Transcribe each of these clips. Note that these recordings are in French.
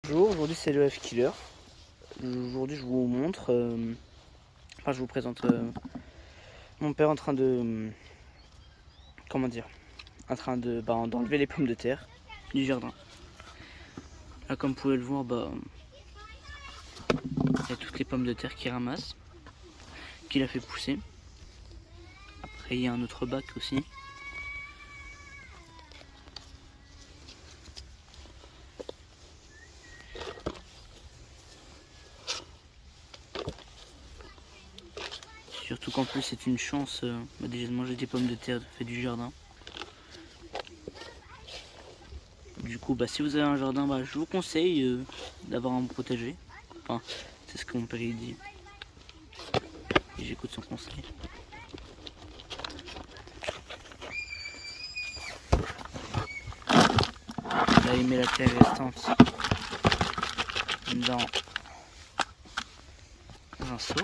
Bonjour, aujourd'hui c'est le F-Killer. Aujourd'hui je vous montre, je vous présente mon père en train de, d'enlever les pommes de terre du jardin. Là comme vous pouvez le voir, il y a toutes les pommes de terre qu'il ramasse, qu'il a fait pousser. Après il y a un autre bac aussi. Surtout qu'en plus c'est une chance déjà de manger des pommes de terre faites du jardin. Du coup si vous avez un jardin, je vous conseille d'avoir un potager. Enfin c'est ce que mon père il dit. Et j'écoute son conseil. Là il met la terre restante dans un seau.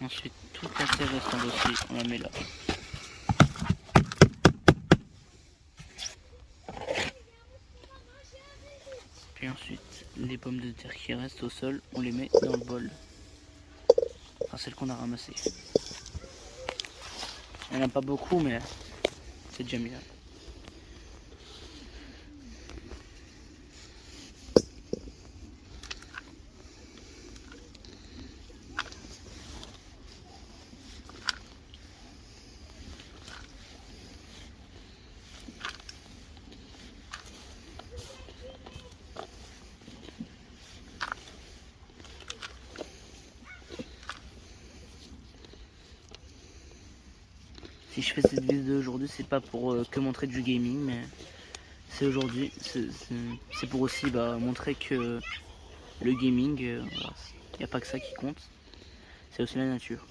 Ensuite toute la terre restante aussi on la met là. Puis ensuite les pommes de terre qui restent au sol on les met dans le bol. Enfin celles qu'on a ramassées. Il n'y en a pas beaucoup mais c'est déjà bien. Si je fais cette vidéo aujourd'hui, c'est pas pour que montrer du gaming, mais c'est aujourd'hui, c'est pour aussi montrer que le gaming, il n'y a pas que ça qui compte, c'est aussi la nature.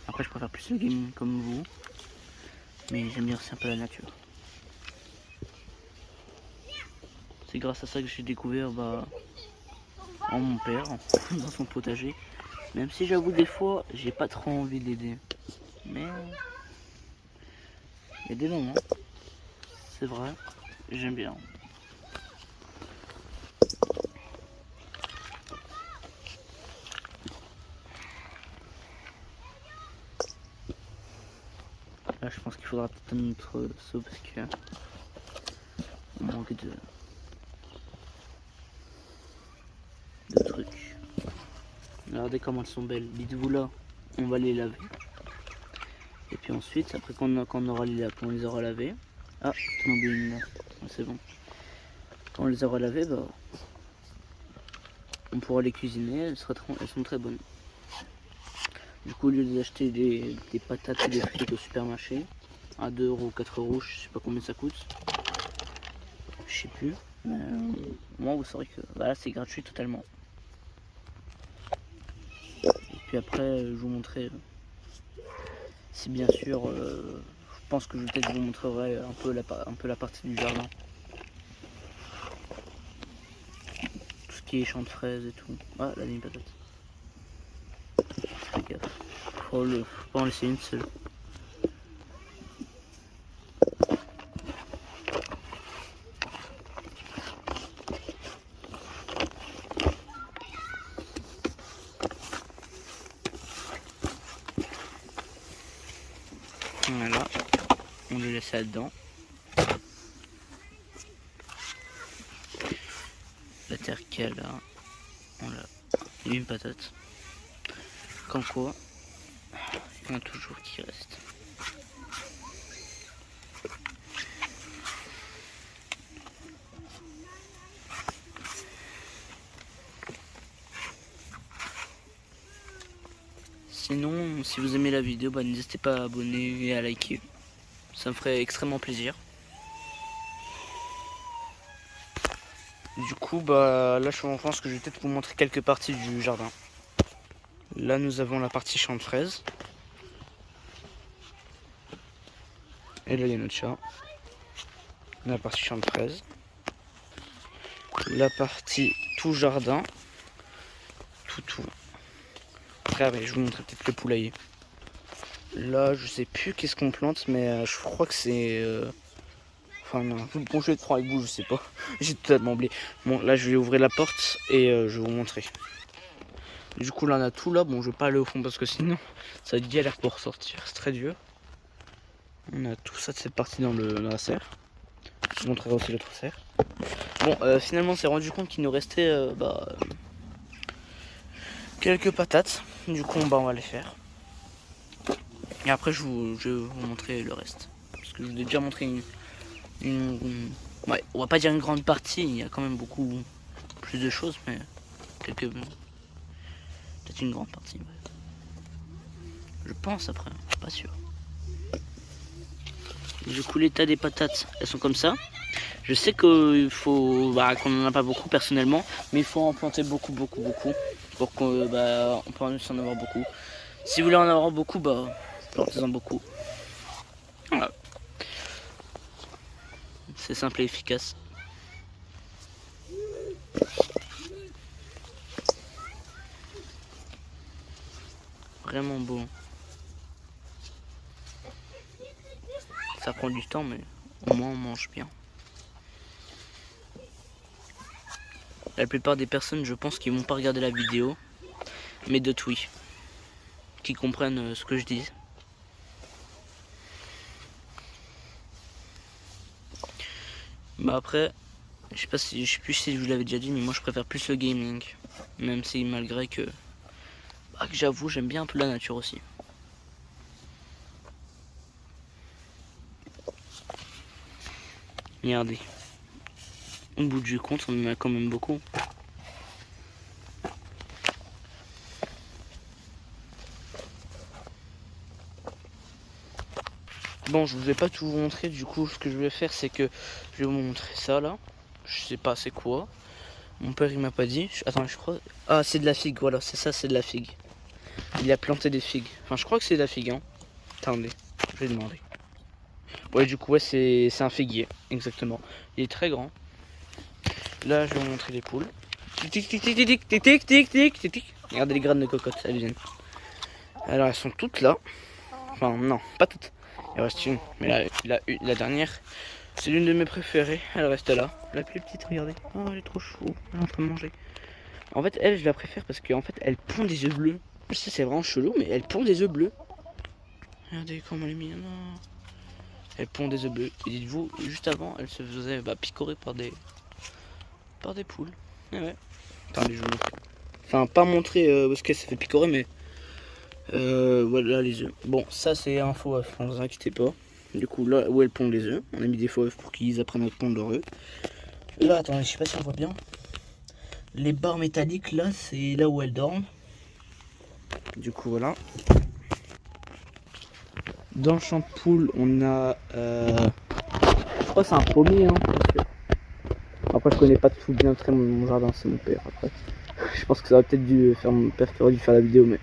Après je préfère plus le gaming comme vous, mais j'aime bien aussi un peu la nature. C'est grâce à ça que j'ai découvert en mon père, dans son potager, même si j'avoue des fois j'ai pas trop envie de l'aider. Mais il y a des moments, c'est vrai, j'aime bien. Là je pense qu'il faudra peut-être un autre seau parce que on manque de trucs. Regardez comment elles sont belles. Dites-vous là, on va les laver. Et puis ensuite, après qu'on les aura lavées, ah, j'en ai oublié une là. C'est bon. Quand on les aura lavées, on pourra les cuisiner. Elles sont très bonnes. Du coup, au lieu d'acheter des patates et des frites au supermarché à 2 € ou 4 €, je sais pas combien ça coûte. Je sais plus. Mais moi, vous saurez que là, c'est gratuit totalement. Et puis après, je vous montrerai. Si bien sûr, je pense que peut-être je vous montrerai un peu la partie du jardin. Tout ce qui est champ de fraises et tout. Ah, la ligne patate. Fais gaffe. Faut pas en laisser une seule. Voilà, on le laisse là-dedans. La terre qu'il y a là, on l'a. Il y a une patate. Comme quoi, il y en a toujours qui reste. Sinon, si vous aimez la vidéo, n'hésitez pas à abonner et à liker. Ça me ferait extrêmement plaisir. Du coup, là je pense que je vais peut-être vous montrer quelques parties du jardin. Là, nous avons la partie champ de fraises. Et là, il y a notre chat. La partie champ de fraises. La partie tout jardin. Tout. Après, je vous montrerai peut-être le poulailler. Là, je sais plus qu'est-ce qu'on plante, mais je crois que c'est Enfin non, bon je vais être franc avec vous, je sais pas. J'ai totalement oublié. Bon là je vais ouvrir la porte et je vais vous montrer. Du coup là on a tout là, bon je vais pas aller au fond parce que sinon ça va être galère pour ressortir, c'est très dur. On a tout ça de cette partie dans la serre. Je vous montrerai aussi l'autre serre. Bon finalement on s'est rendu compte qu'il nous restait quelques patates. Du coup on va les faire. Et après je vais vous montrer le reste. Parce que je vous ai déjà montré ouais, on va pas dire une grande partie, il y a quand même beaucoup plus de choses, mais peut-être une grande partie. Ouais. Je pense après, je suis pas sûr. Du coup l'état des patates, elles sont comme ça. Je sais qu'il faut qu'on n'en a pas beaucoup personnellement, mais il faut en planter beaucoup pour qu'on puisse en avoir beaucoup. Si vous voulez en avoir beaucoup, plantez-en beaucoup. Voilà. C'est simple et efficace. Vraiment beau. Ça prend du temps, mais au moins on mange bien. La plupart des personnes, je pense, qui vont pas regarder la vidéo, mais d'autres oui, qui comprennent ce que je dis. Après, je sais plus si je vous l'avais déjà dit, mais moi je préfère plus le gaming, même si malgré que j'avoue j'aime bien un peu la nature aussi. Regardez, au bout du compte, on en a quand même beaucoup. Bon, je vous ai pas tout montré, du coup ce que je vais faire c'est que je vais vous montrer ça là. Je sais pas c'est quoi. Mon père il m'a pas dit. Attends, je crois. Ah, c'est de la figue, voilà, c'est ça, c'est de la figue. Il a planté des figues. Enfin, je crois que c'est de la figue, hein. Attendez, je vais demander. Ouais, du coup, ouais, c'est un figuier, exactement. Il est très grand. Là, je vais vous montrer les poules. Tic tic tic tic tic tic tic tic tic tic tic. Regardez les graines de cocotte, elles viennent. Alors, elles sont toutes là. Enfin, non, pas toutes. Il reste une. Mais la dernière, c'est l'une de mes préférées. Elle reste là. La plus petite, regardez. Oh, elle est trop chou. Elle est en train de manger. En fait, elle, je la préfère parce qu'en fait, elle pond des œufs bleus. Je sais, c'est vraiment chelou, mais elle pond des œufs bleus. Regardez comment elle est mignonne. Elle pond des œufs bleus. Et dites-vous, juste avant, elle se faisait picorer par des poules. Et ouais. Attendez, je vous montre. Enfin, pas montrer où est-ce qu'elle s'est fait picorer, mais voilà les œufs. Bon, ça c'est un faux œuf, ne vous inquiétez pas. Du coup, là où elle pond les œufs, on a mis des faux œufs pour qu'ils apprennent à pondre leurs œufs. Là, attendez, je sais pas si on voit bien. Les barres métalliques, là, c'est là où elles dorment. Du coup, voilà. Dans le champ de poule, on a. Je crois que c'est un pommier, hein, après, je connais pas tout bien très mon jardin, c'est mon père. Après, je pense que ça aurait peut-être dû faire mon père qui aurait dû faire la vidéo, mais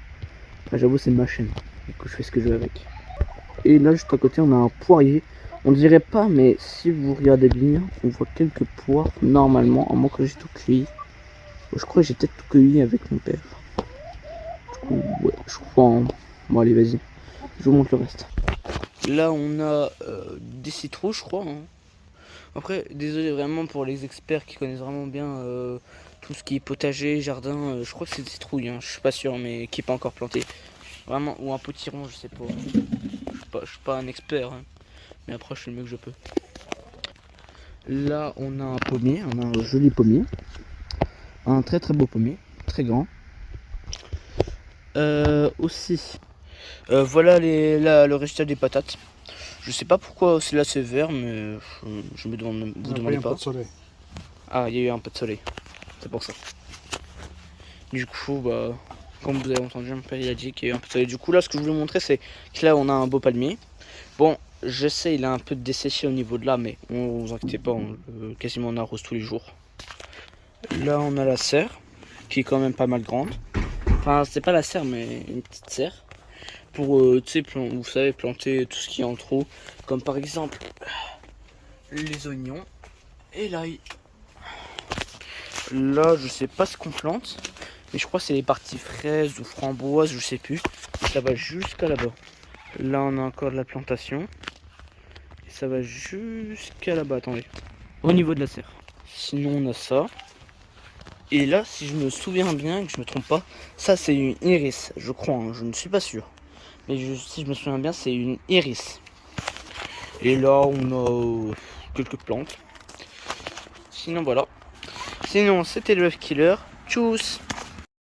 j'avoue, c'est ma chaîne. Du coup, je fais ce que je veux avec. Et là, juste à côté, on a un poirier. On dirait pas, mais si vous regardez bien, on voit quelques poires normalement, à moins que j'ai tout cueilli. Je crois que j'ai peut-être tout cueilli avec mon père. Du coup, ouais, je crois. Hein. Bon, allez, vas-y. Je vous montre le reste. Là, on a des citrouilles, je crois. Hein. Après, désolé vraiment pour les experts qui connaissent vraiment bien tout ce qui est potager, jardin. Je crois que c'est des citrouilles, hein. Je suis pas sûr, mais qui n'est pas encore planté. Vraiment, ou un potiron, je sais pas. Je suis pas un expert, hein. Mais après, je fais le mieux que je peux. Là, on a un pommier, on a un joli pommier. Un très très beau pommier, très grand. Aussi, voilà le résultat des patates. Je sais pas pourquoi c'est là c'est vert, mais je me demande, vous demandez pas. Ah, il y a eu un peu de soleil, c'est pour ça. Du coup, comme vous avez entendu, mon père il a dit qu'il y a eu un peu de soleil. Du coup, là, ce que je voulais vous montrer, c'est que là, on a un beau palmier. Bon, je sais, il a un peu desséché au niveau de là, mais on vous inquiétez pas, quasiment on arrose tous les jours. Là, on a la serre, qui est quand même pas mal grande. Enfin, c'est pas la serre, mais une petite serre. Pour, tu sais, vous savez, planter tout ce qui est en trop. Comme par exemple, les oignons et l'ail. Là, je sais pas ce qu'on plante. Mais je crois que c'est les parties fraises ou framboises, je sais plus. Ça va jusqu'à là-bas. Là, on a encore de la plantation. ça va jusqu'à là-bas, attendez. Au niveau de la serre. Sinon on a ça. Et là, si je me souviens bien, que je me trompe pas, ça c'est une iris, je crois, hein, je ne suis pas sûr. Mais si je me souviens bien, c'est une iris. Et là, on a quelques plantes. Sinon, voilà. Sinon, c'était le Wave Killer. Tchuss!